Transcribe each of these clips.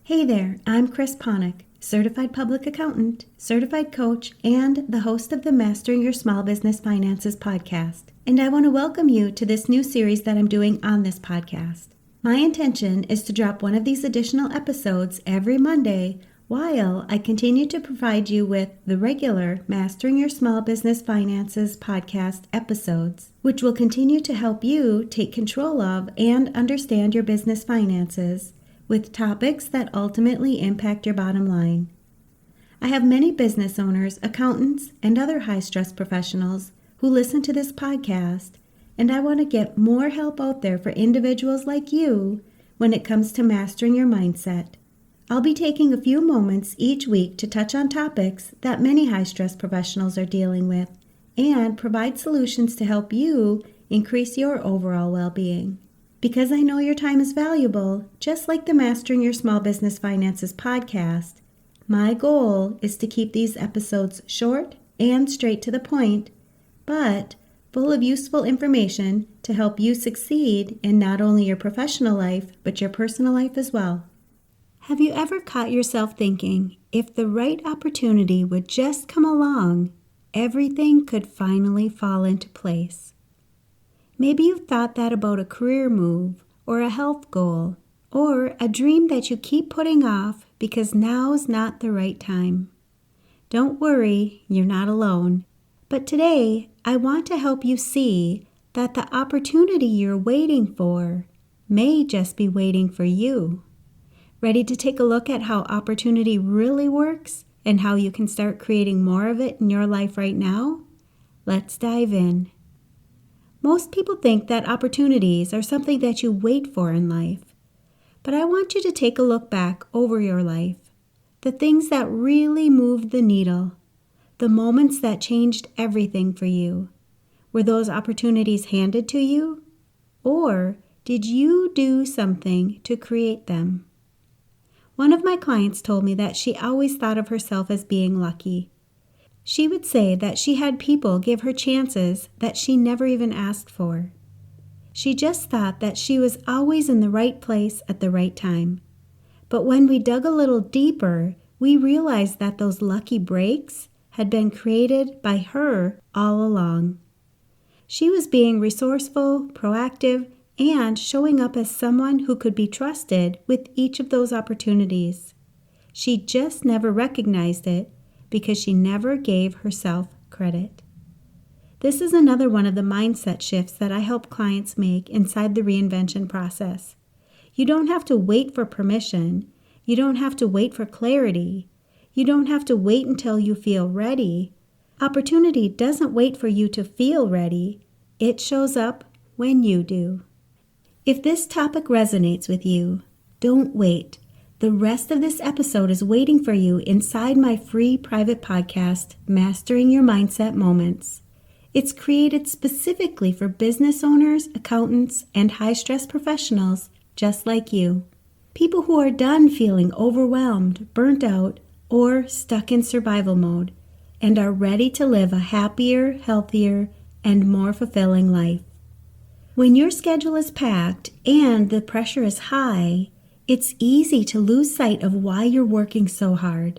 Hey there, I'm Chris Ponick, Certified Public Accountant, Certified Coach, and the host of the Mastering Your Small Business Finances podcast. And I want to welcome you to this new series that I'm doing on this podcast. My intention is to drop one of these additional episodes every Monday while I continue to provide you with the regular Mastering Your Small Business Finances podcast episodes, which will continue to help you take control of and understand your business finances with topics that ultimately impact your bottom line. I have many business owners, accountants, and other high-stress professionals who listen to this podcast, and I want to get more help out there for individuals like you when it comes to mastering your mindset. I'll be taking a few moments each week to touch on topics that many high-stress professionals are dealing with and provide solutions to help you increase your overall well-being. Because I know your time is valuable, just like the Mastering Your Small Business Finances podcast, my goal is to keep these episodes short and straight to the point, but full of useful information to help you succeed in not only your professional life, but your personal life as well. Have you ever caught yourself thinking, if the right opportunity would just come along, everything could finally fall into place? Maybe you've thought that about a career move or a health goal or a dream that you keep putting off because now's not the right time. Don't worry, you're not alone. But today, I want to help you see that the opportunity you're waiting for may just be waiting for you. Ready to take a look at how opportunity really works and how you can start creating more of it in your life right now? Let's dive in. Most people think that opportunities are something that you wait for in life. But I want you to take a look back over your life. The things that really moved the needle. The moments that changed everything for you. Were those opportunities handed to you? Or did you do something to create them? One of my clients told me that she always thought of herself as being lucky. She would say that she had people give her chances that she never even asked for. She just thought that she was always in the right place at the right time. But when we dug a little deeper, we realized that those lucky breaks had been created by her all along. She was being resourceful, proactive, and showing up as someone who could be trusted with each of those opportunities. She just never recognized it because she never gave herself credit. This is another one of the mindset shifts that I help clients make inside the reinvention process. You don't have to wait for permission. You don't have to wait for clarity. You don't have to wait until you feel ready. Opportunity doesn't wait for you to feel ready. It shows up when you do. If this topic resonates with you, don't wait. The rest of this episode is waiting for you inside my free private podcast, Mastering Your Mindset Moments. It's created specifically for business owners, accountants, and high-stress professionals just like you. People who are done feeling overwhelmed, burnt out, or stuck in survival mode, and are ready to live a happier, healthier, and more fulfilling life. When your schedule is packed and the pressure is high, it's easy to lose sight of why you're working so hard.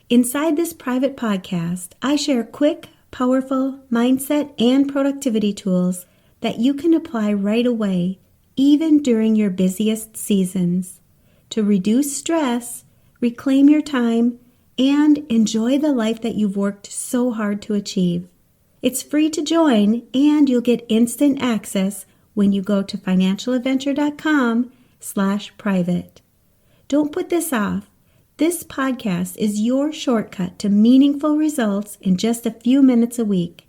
Inside this private podcast, I share quick, powerful mindset and productivity tools that you can apply right away, even during your busiest seasons, to reduce stress, reclaim your time, and enjoy the life that you've worked so hard to achieve. It's free to join, and you'll get instant access when you go to financialadventure.com/private. Don't put this off. This podcast is your shortcut to meaningful results in just a few minutes a week.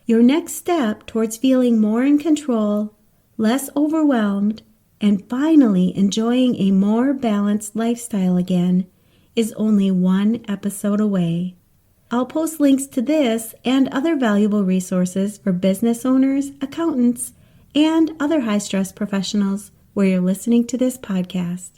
Your next step towards feeling more in control, less overwhelmed, and finally enjoying a more balanced lifestyle again is only one episode away. I'll post links to this and other valuable resources for business owners, accountants, and other high-stress professionals where you're listening to this podcast.